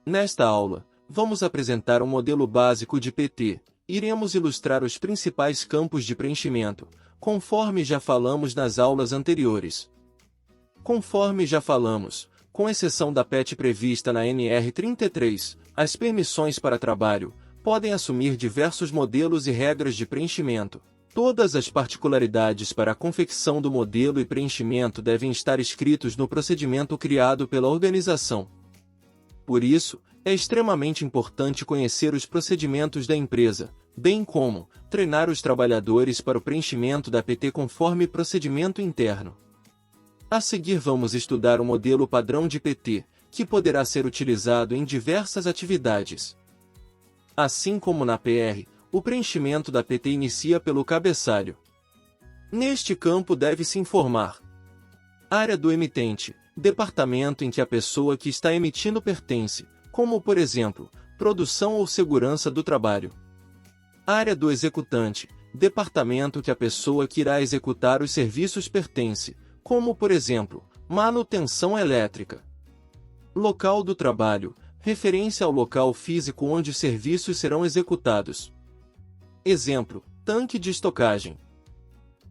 Nesta aula, vamos apresentar um modelo básico de PT. Iremos ilustrar os principais campos de preenchimento, conforme já falamos nas aulas anteriores. Conforme já falamos, com exceção da PET prevista na NR33, as permissões para trabalho podem assumir diversos modelos e regras de preenchimento. Todas as particularidades para a confecção do modelo e preenchimento devem estar escritos no procedimento criado pela organização. Por isso, é extremamente importante conhecer os procedimentos da empresa, bem como treinar os trabalhadores para o preenchimento da PT conforme procedimento interno. A seguir vamos estudar o modelo padrão de PT, que poderá ser utilizado em diversas atividades. Assim como na PR, o preenchimento da PT inicia pelo cabeçalho. Neste campo deve-se informar área do emitente, departamento em que a pessoa que está emitindo pertence, como por exemplo, produção ou segurança do trabalho. Área do executante, departamento que a pessoa que irá executar os serviços pertence, como por exemplo, manutenção elétrica. Local do trabalho, referência ao local físico onde os serviços serão executados. Exemplo, tanque de estocagem.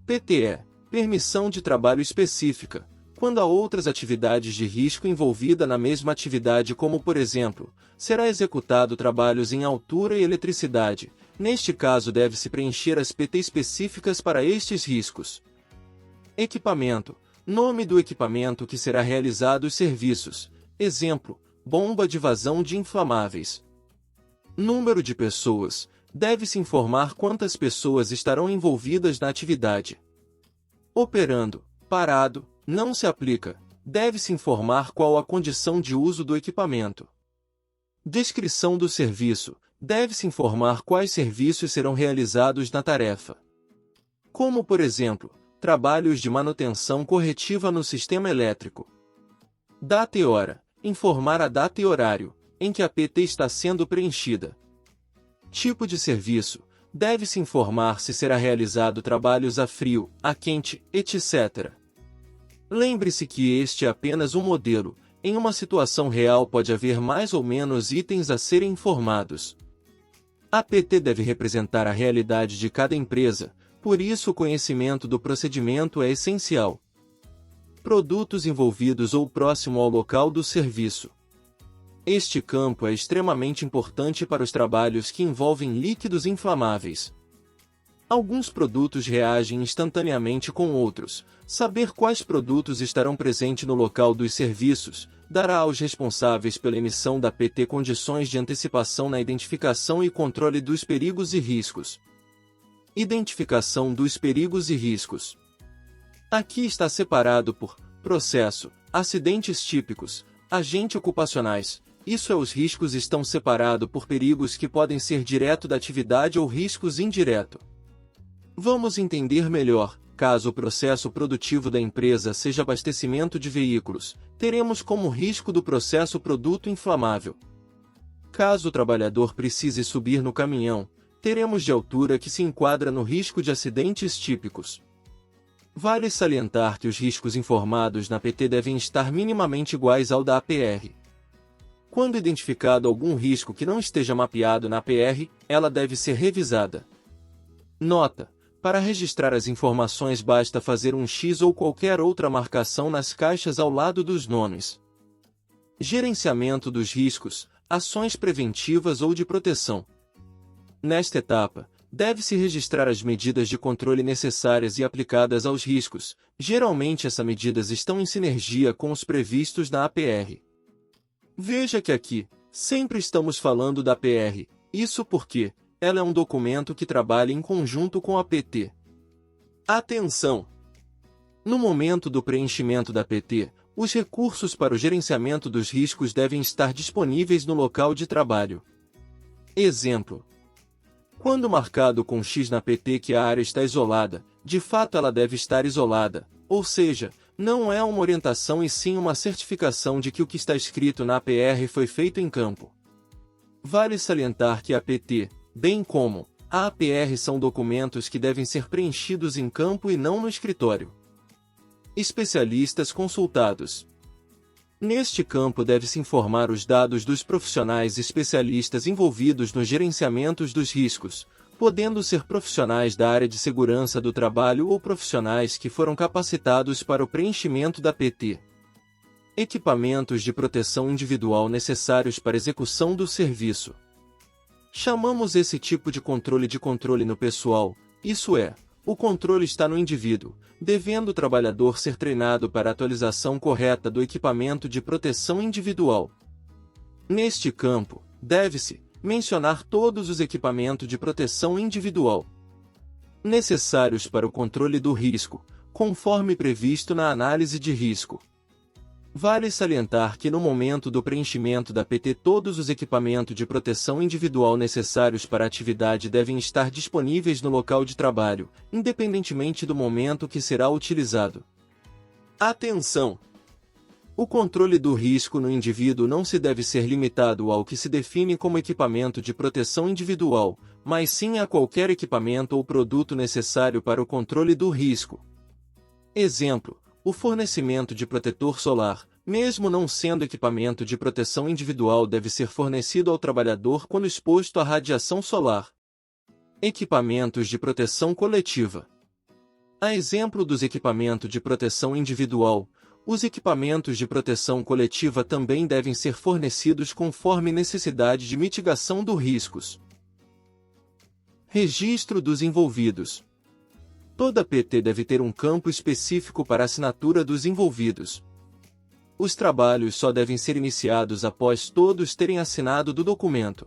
PTE, permissão de trabalho específica, quando há outras atividades de risco envolvida na mesma atividade, como por exemplo, será executado trabalhos em altura e eletricidade. Neste caso deve-se preencher as PT específicas para estes riscos. Equipamento, nome do equipamento que será realizado os serviços. Exemplo, bomba de vazão de inflamáveis. Número de pessoas, deve-se informar quantas pessoas estarão envolvidas na atividade. Operando, parado, não se aplica, deve-se informar qual a condição de uso do equipamento. Descrição do serviço, deve-se informar quais serviços serão realizados na tarefa. Como por exemplo, trabalhos de manutenção corretiva no sistema elétrico. Data e hora, informar a data e horário em que a PT está sendo preenchida. Tipo de serviço, deve-se informar se será realizado trabalhos a frio, a quente, etc. Lembre-se que este é apenas um modelo, em uma situação real pode haver mais ou menos itens a serem informados. A PT deve representar a realidade de cada empresa, por isso o conhecimento do procedimento é essencial. Produtos envolvidos ou próximo ao local do serviço. Este campo é extremamente importante para os trabalhos que envolvem líquidos inflamáveis. Alguns produtos reagem instantaneamente com outros. Saber quais produtos estarão presentes no local dos serviços dará aos responsáveis pela emissão da PT condições de antecipação na identificação e controle dos perigos e riscos. Identificação dos perigos e riscos. Aqui está separado por processo, acidentes típicos, agentes ocupacionais. Isso é, os riscos estão separados por perigos que podem ser direto da atividade ou riscos indireto. Vamos entender melhor. Caso o processo produtivo da empresa seja abastecimento de veículos, teremos como risco do processo produto inflamável. Caso o trabalhador precise subir no caminhão, teremos de altura que se enquadra no risco de acidentes típicos. Vale salientar que os riscos informados na PT devem estar minimamente iguais ao da APR. Quando identificado algum risco que não esteja mapeado na APR, ela deve ser revisada. Nota: para registrar as informações basta fazer um X ou qualquer outra marcação nas caixas ao lado dos nomes. Gerenciamento dos riscos, ações preventivas ou de proteção. Nesta etapa, deve-se registrar as medidas de controle necessárias e aplicadas aos riscos. Geralmente essas medidas estão em sinergia com os previstos na APR. Veja que aqui, sempre estamos falando da APR, isso porque ela é um documento que trabalha em conjunto com a PT. Atenção! No momento do preenchimento da PT, os recursos para o gerenciamento dos riscos devem estar disponíveis no local de trabalho. Exemplo: quando marcado com X na PT que a área está isolada, de fato ela deve estar isolada, ou seja, não é uma orientação e sim uma certificação de que o que está escrito na APR foi feito em campo. Vale salientar que a PT, bem como a APR, são documentos que devem ser preenchidos em campo e não no escritório. Especialistas consultados. Neste campo deve-se informar os dados dos profissionais especialistas envolvidos no gerenciamento dos riscos, podendo ser profissionais da área de segurança do trabalho ou profissionais que foram capacitados para o preenchimento da PT. Equipamentos de proteção individual necessários para execução do serviço. Chamamos esse tipo de controle no pessoal, isso é, o controle está no indivíduo, devendo o trabalhador ser treinado para a atualização correta do equipamento de proteção individual. Neste campo, deve-se mencionar todos os equipamentos de proteção individual necessários para o controle do risco, conforme previsto na análise de risco. Vale salientar que no momento do preenchimento da PT todos os equipamentos de proteção individual necessários para a atividade devem estar disponíveis no local de trabalho, independentemente do momento que será utilizado. Atenção! O controle do risco no indivíduo não se deve ser limitado ao que se define como equipamento de proteção individual, mas sim a qualquer equipamento ou produto necessário para o controle do risco. Exemplo: o fornecimento de protetor solar, mesmo não sendo equipamento de proteção individual, deve ser fornecido ao trabalhador quando exposto à radiação solar. Equipamentos de proteção coletiva. A exemplo dos equipamentos de proteção individual, os equipamentos de proteção coletiva também devem ser fornecidos conforme necessidade de mitigação dos riscos. Registro dos envolvidos. Toda PT deve ter um campo específico para a assinatura dos envolvidos. Os trabalhos só devem ser iniciados após todos terem assinado do documento.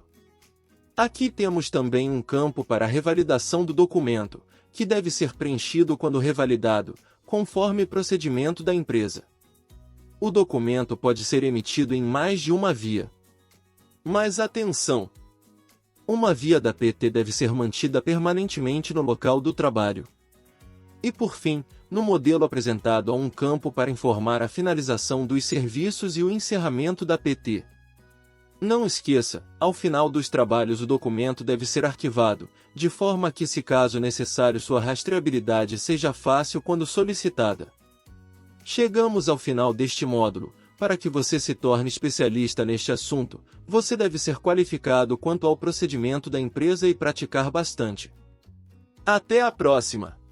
Aqui temos também um campo para a revalidação do documento, que deve ser preenchido quando revalidado, conforme procedimento da empresa. O documento pode ser emitido em mais de uma via. Mas atenção! Uma via da PT deve ser mantida permanentemente no local do trabalho. E por fim, no modelo apresentado há um campo para informar a finalização dos serviços e o encerramento da PT. Não esqueça, ao final dos trabalhos o documento deve ser arquivado, de forma que, se caso necessário, sua rastreabilidade seja fácil quando solicitada. Chegamos ao final deste módulo. Para que você se torne especialista neste assunto, você deve ser qualificado quanto ao procedimento da empresa e praticar bastante. Até a próxima!